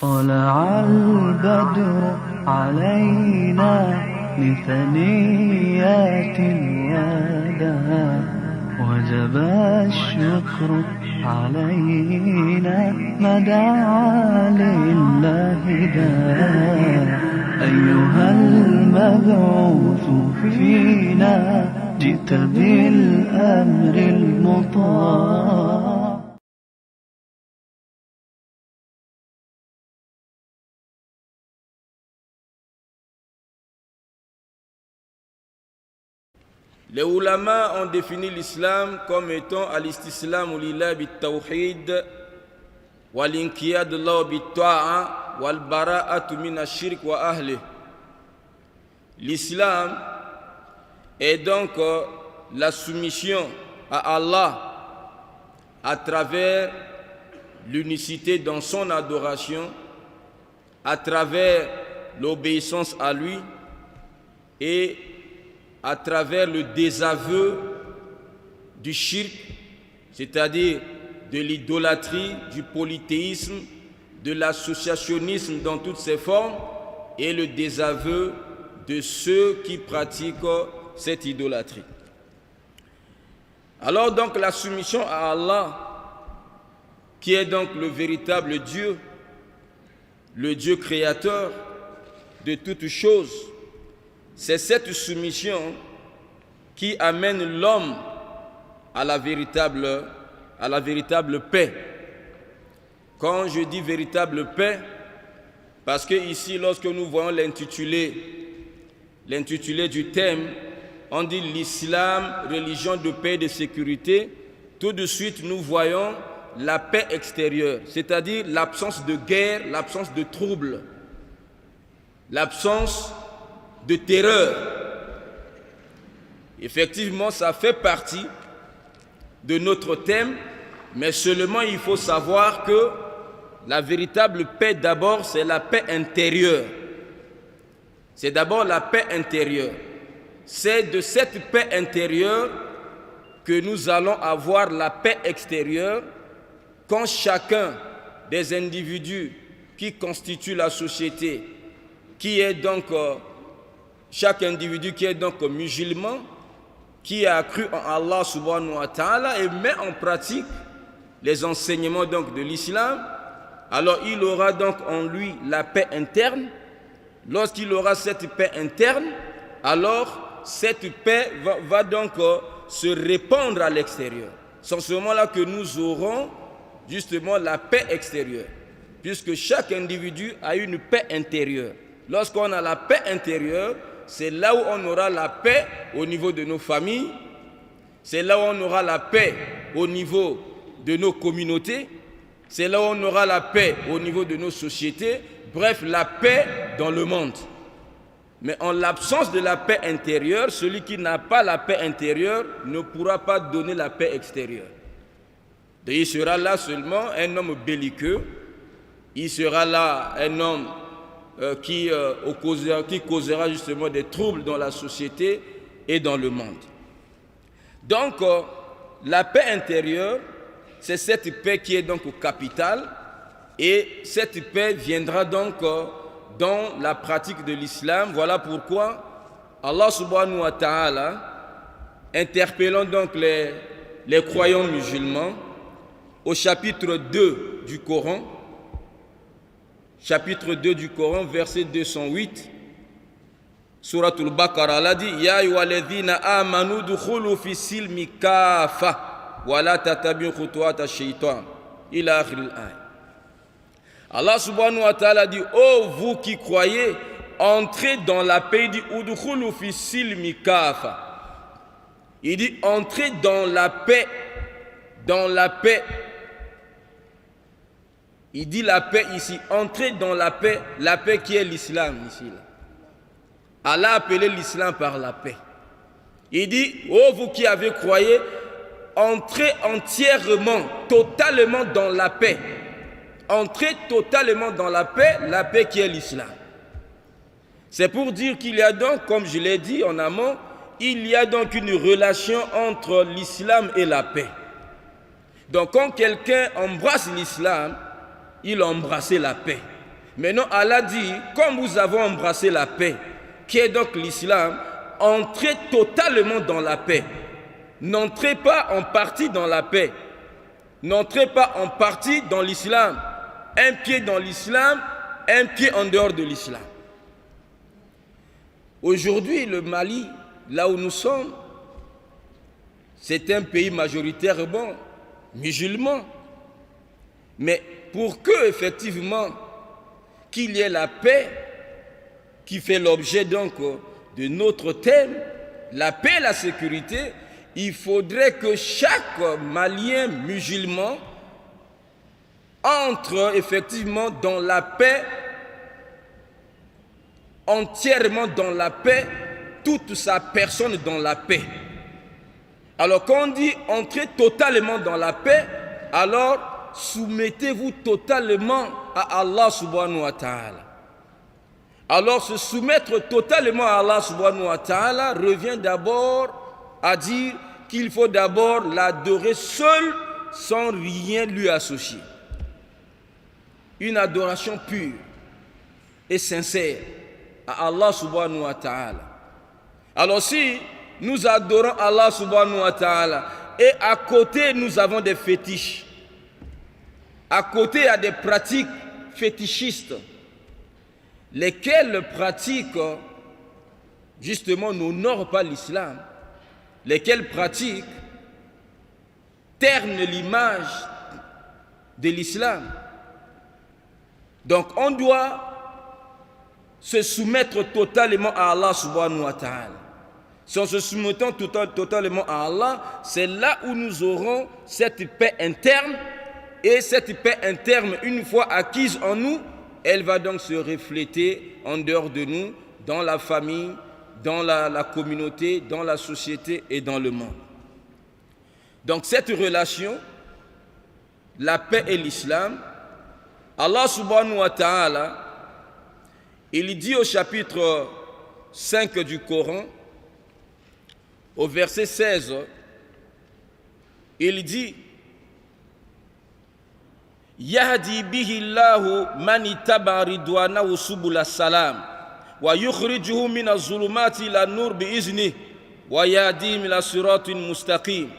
طلع البدر علينا من ثنيات الوداع وجب الشكر علينا ما دعا لله داع أيها المبعوث فينا جئت بالأمر المطاع. Les ulama ont défini l'islam comme étant al-istislamu lillahi bit-tawhid wal-inqiyadu lahu bit-ta'a wal-bara'atu min ash-shirk wa ahlihi. L'islam est donc la soumission à Allah à travers l'unicité dans son adoration, à travers l'obéissance à lui et à travers le désaveu du shirk, c'est-à-dire de l'idolâtrie, du polythéisme, de l'associationnisme dans toutes ses formes, et le désaveu de ceux qui pratiquent cette idolâtrie. Alors donc la soumission à Allah, qui est donc le véritable Dieu, le Dieu créateur de toutes choses, c'est cette soumission qui amène l'homme à la véritable paix. Quand je dis véritable paix, parce que ici, lorsque nous voyons l'intitulé du thème, on dit l'islam, religion de paix et de sécurité, tout de suite nous voyons la paix extérieure, c'est-à-dire l'absence de guerre, l'absence de troubles, l'absence de terreur. Effectivement, ça fait partie de notre thème, mais seulement il faut savoir que la véritable paix d'abord, c'est la paix intérieure. C'est d'abord la paix intérieure. C'est de cette paix intérieure que nous allons avoir la paix extérieure quand chacun des individus qui constituent la société, qui est donc chaque individu qui est donc musulman, qui a cru en Allah subhanahu wa ta'ala et met en pratique les enseignements donc de l'islam, alors il aura donc en lui la paix interne. Lorsqu'il aura cette paix interne, alors cette paix va donc se répandre à l'extérieur. C'est en ce moment-là que nous aurons justement la paix extérieure, puisque chaque individu a une paix intérieure. Lorsqu'on a la paix intérieure, c'est là où on aura la paix au niveau de nos familles, c'est là où on aura la paix au niveau de nos communautés, c'est là où on aura la paix au niveau de nos sociétés, bref, la paix dans le monde. Mais en l'absence de la paix intérieure, celui qui n'a pas la paix intérieure ne pourra pas donner la paix extérieure. Donc il sera là seulement un homme belliqueux, il sera là un homme qui causera justement des troubles dans la société et dans le monde. Donc, la paix intérieure, c'est cette paix qui est donc au capital, et cette paix viendra donc dans la pratique de l'islam. Voilà pourquoi Allah subhanahu wa ta'ala, interpellant donc les croyants musulmans, au chapitre 2 du Coran, chapitre 2 du Coran, verset 208, Suratul Baqarah, Allah dit Ya ayyuhalladhina amanu dukhulu fi silmi kafa wa la tatabi'u khutuwat ash-shaytan ila akhir al-ayah. Allah subhanahu wa ta'ala dit oh vous qui croyez, entrez dans la paix. Il dit udkhulu fi silmi kafa. Il dit entrez dans la paix, dans la paix. Il dit la paix ici, entrez dans la paix qui est l'islam ici. Là. Allah a appelé l'islam par la paix. Il dit, oh vous qui avez croyé, entrez entièrement, totalement dans la paix. Entrez totalement dans la paix qui est l'islam. C'est pour dire qu'il y a donc, comme je l'ai dit en amont, il y a donc une relation entre l'islam et la paix. Donc quand quelqu'un embrasse l'islam, il a embrassé la paix. Maintenant, Allah dit, comme vous avez embrassé la paix, qui est donc l'islam, entrez totalement dans la paix. N'entrez pas en partie dans la paix. N'entrez pas en partie dans l'islam. Un pied dans l'islam, un pied en dehors de l'islam. Aujourd'hui, le Mali, là où nous sommes, c'est un pays majoritairement musulman. Mais pour que, effectivement, qu'il y ait la paix, qui fait l'objet donc de notre thème, la paix et la sécurité, il faudrait que chaque Malien musulman entre effectivement dans la paix, entièrement dans la paix, toute sa personne dans la paix. Alors quand on dit entrer totalement dans la paix, alors soumettez-vous totalement à Allah subhanahu wa ta'ala. Alors se soumettre totalement à Allah subhanahu wa ta'ala revient d'abord à dire qu'il faut d'abord l'adorer seul sans rien lui associer. Une adoration pure et sincère à Allah subhanahu wa ta'ala. Alors si nous adorons Allah subhanahu wa ta'ala et à côté nous avons des fétiches, à côté il y a des pratiques fétichistes, lesquelles pratiques justement n'honorent pas l'islam, lesquelles pratiques ternent l'image de l'islam. Donc on doit se soumettre totalement à Allah subhanahu wa ta'ala. Si on se soumettant totalement à Allah, c'est là où nous aurons cette paix interne. Et cette paix interne, une fois acquise en nous, elle va donc se refléter en dehors de nous, dans la famille, dans la communauté, dans la société et dans le monde. Donc cette relation, la paix et l'islam, Allah subhanahu wa ta'ala, il dit au chapitre 5 du Coran, au verset 16, il dit Yahdi bihi Allahu man ittaba ridwanahu subula salam wa yukhrijuhu min az-zulumati ila an-nur bi izni wa yahdihim ila siratin mustaqim.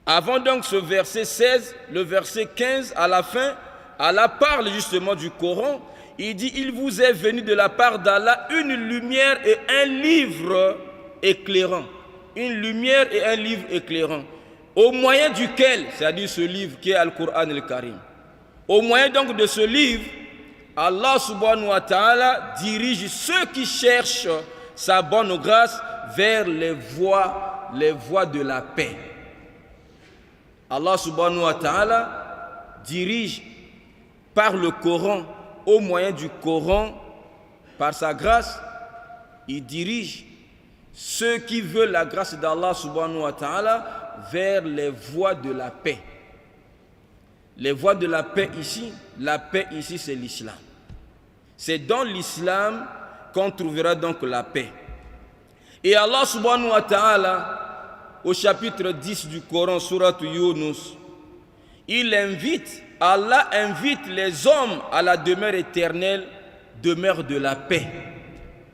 Avant donc ce verset 16, le verset 15 à la fin, Allah parle justement du Coran. Il dit, il vous est venu de la part d'Allah une lumière et un livre éclairant. Une lumière et un livre éclairant. Au moyen duquel, c'est-à-dire ce livre qui est Al-Qur'an al-Karim, au moyen donc de ce livre, Allah subhanahu wa ta'ala dirige ceux qui cherchent sa bonne grâce vers les voies de la paix. Allah subhanahu wa ta'ala dirige par le Coran, au moyen du Coran, par sa grâce, il dirige ceux qui veulent la grâce d'Allah subhanahu wa ta'ala vers les voies de la paix. Les voies de la paix ici, c'est l'islam. C'est dans l'islam qu'on trouvera donc la paix. Et Allah subhanahu wa ta'ala, au chapitre 10 du Coran, Surat Yunus, Allah invite les hommes à la demeure éternelle, demeure de la paix.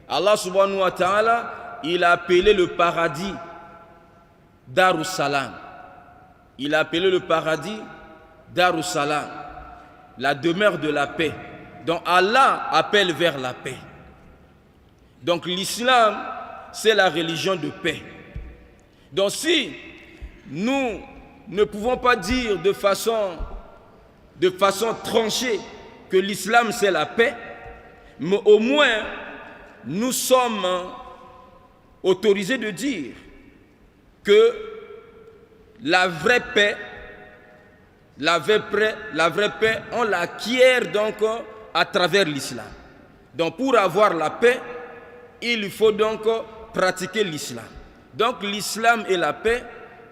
Allah subhanahu wa ta'ala, il a appelé le paradis Darussalam. Il a appelé le paradis Darussalam, la demeure de la paix. Donc Allah appelle vers la paix. Donc l'islam, c'est la religion de paix. Donc si nous ne pouvons pas dire de façon tranchée que l'islam c'est la paix, mais au moins nous sommes autorisés de dire que la vraie paix, on l'acquiert donc à travers l'islam. Donc pour avoir la paix, il faut donc pratiquer l'islam. Donc l'islam et la paix,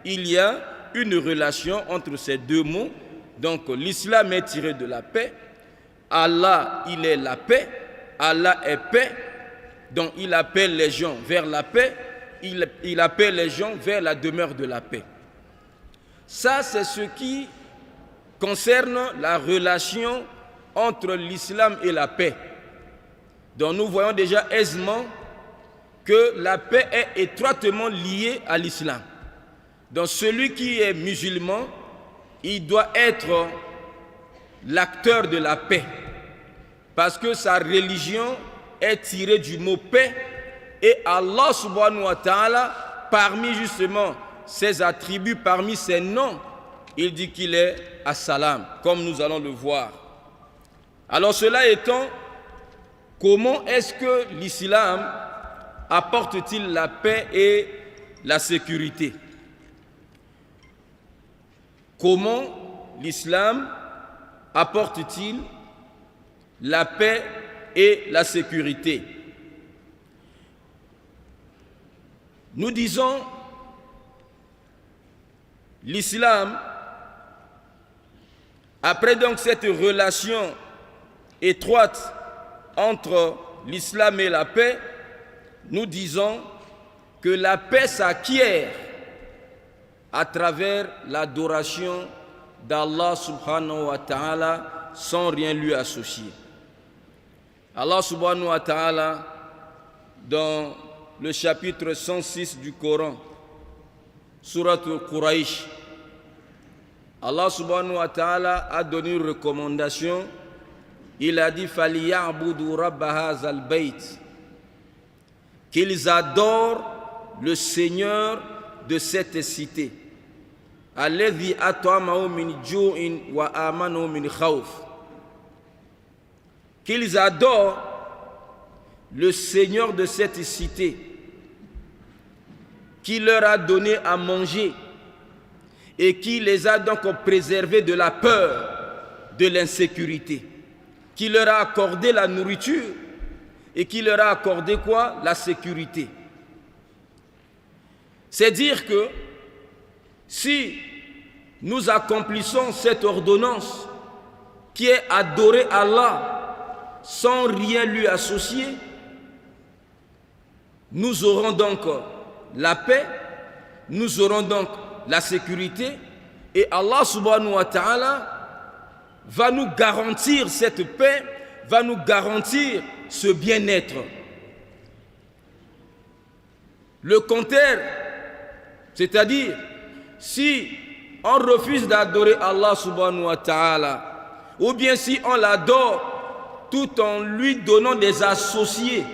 il y a une relation entre ces deux mots. Donc l'islam est tiré de la paix. Allah, il est la paix. Allah est paix. Donc il appelle les gens vers la paix. Il appelle les gens vers la demeure de la paix. Ça, c'est ce qui concerne la relation entre l'islam et la paix. Donc nous voyons déjà aisément que la paix est étroitement liée à l'islam. Donc celui qui est musulman, il doit être l'acteur de la paix, parce que sa religion est tirée du mot paix, et Allah subhanahu wa ta'ala, parmi justement ses attributs, parmi ses noms, il dit qu'il est as-salam, comme nous allons le voir. Alors cela étant, comment est-ce que l'islam apporte-t-il la paix et la sécurité? Comment l'islam apporte-t-il la paix et la sécurité? Nous disons, l'islam, après donc cette relation étroite entre l'islam et la paix, nous disons que la paix s'acquiert à travers l'adoration d'Allah subhanahu wa ta'ala sans rien lui associer. Allah subhanahu wa ta'ala, dans le chapitre 106 du Coran, Surat al-Quraish, Allah subhanahu wa ta'ala a donné une recommandation. Il a dit فَلْيَعْبُدُوا رَبَّ هَذَا الْبَيْتِ, qu'ils adorent le Seigneur de cette cité, الَّذِي أَطْعَمَهُم مِّنْ جُوعٍ وَآمَنَهُم مِّنْ خَوْفٍ, qu'ils adorent le Seigneur de cette cité qui leur a donné à manger et qui les a donc préservés de la peur, de l'insécurité, qui leur a accordé la nourriture et qui leur a accordé quoi? La sécurité. C'est dire que si nous accomplissons cette ordonnance qui est adorer Allah sans rien lui associer, nous aurons donc la paix, nous aurons donc la sécurité, et Allah subhanahu wa ta'ala va nous garantir cette paix, va nous garantir ce bien-être. Le contraire, c'est-à-dire si on refuse d'adorer Allah subhanahu wa ta'ala, ou bien si on l'adore tout en lui donnant des associés,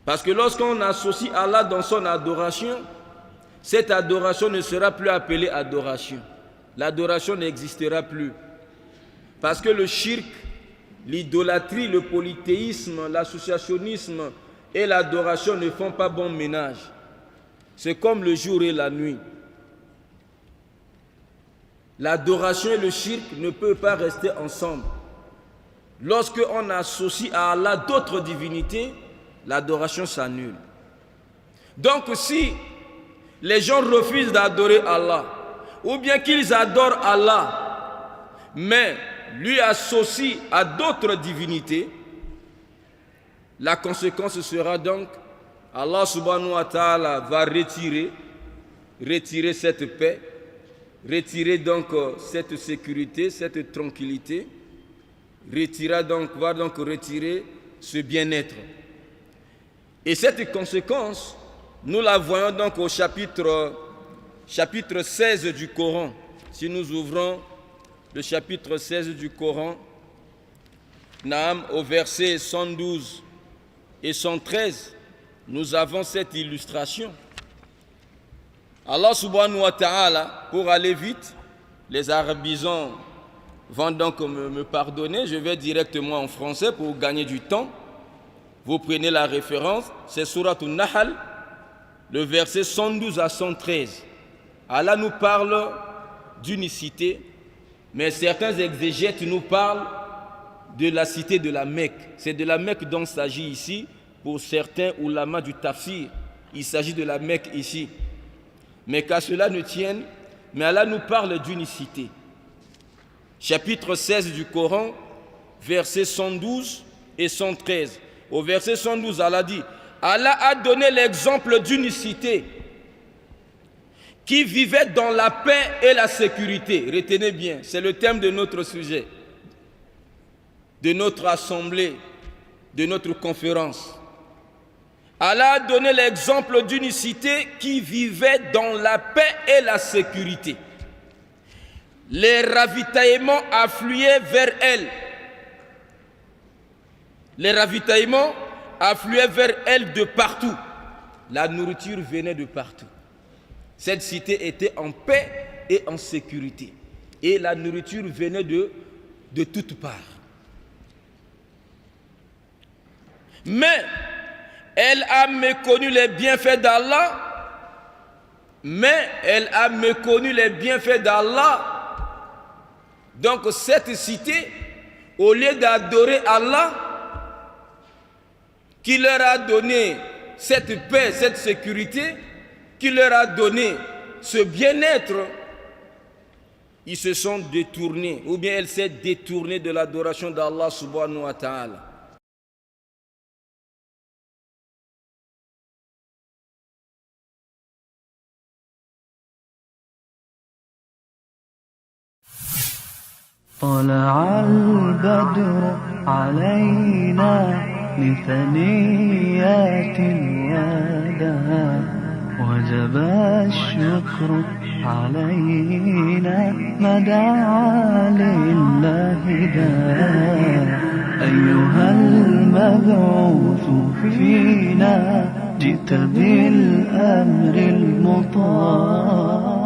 parce que lorsqu'on associe Allah dans son adoration, cette adoration ne sera plus appelée adoration. L'adoration n'existera plus. Parce que le shirk, l'idolâtrie, le polythéisme, l'associationnisme et l'adoration ne font pas bon ménage. C'est comme le jour et la nuit. L'adoration et le shirk ne peuvent pas rester ensemble. Lorsqu'on associe à Allah d'autres divinités, l'adoration s'annule. Donc si les gens refusent d'adorer Allah, ou bien qu'ils adorent Allah, mais lui associent à d'autres divinités, la conséquence sera donc, Allah subhanahu wa ta'ala va retirer cette paix, retirer donc cette sécurité, cette tranquillité, va donc retirer ce bien-être. Et cette conséquence, nous la voyons donc au chapitre 16 du Coran. Si nous ouvrons le chapitre 16 du Coran, au verset 112 et 113, nous avons cette illustration. Allah subhanahu wa ta'ala, pour aller vite, les arabisants vont donc me pardonner, je vais directement en français pour gagner du temps. Vous prenez la référence, c'est Surat al-Nahl, le verset 112 à 113. Allah nous parle d'unicité, mais certains exégètes nous parlent de la cité de la Mecque. C'est de la Mecque dont il s'agit ici. Pour certains ulamas du tafsir, il s'agit de la Mecque ici. Mais qu'à cela ne tienne, mais Allah nous parle d'unicité. Chapitre 16 du Coran, versets 112 et 113. Au verset 112, Allah dit: Allah a donné l'exemple d'unicité qui vivait dans la paix et la sécurité. Retenez bien, c'est le thème de notre sujet. de notre assemblée, de notre conférence. Allah a donné l'exemple d'une cité qui vivait dans la paix et la sécurité. Les ravitaillements affluaient vers elle. Les ravitaillements affluaient vers elle de partout. La nourriture venait de partout. Cette cité était en paix et en sécurité. Et la nourriture venait de toutes parts. Mais elle a méconnu les bienfaits d'Allah. Donc cette cité, au lieu d'adorer Allah, qui leur a donné cette paix, cette sécurité, qui leur a donné ce bien-être, ils se sont détournés, ou bien elle s'est détournée de l'adoration d'Allah subhanahu wa ta'ala. طلع البدر علينا من ثنيات الوداع وجب الشكر علينا ما دعا لله داع أيها المبعوث فينا جئت بالأمر المطاع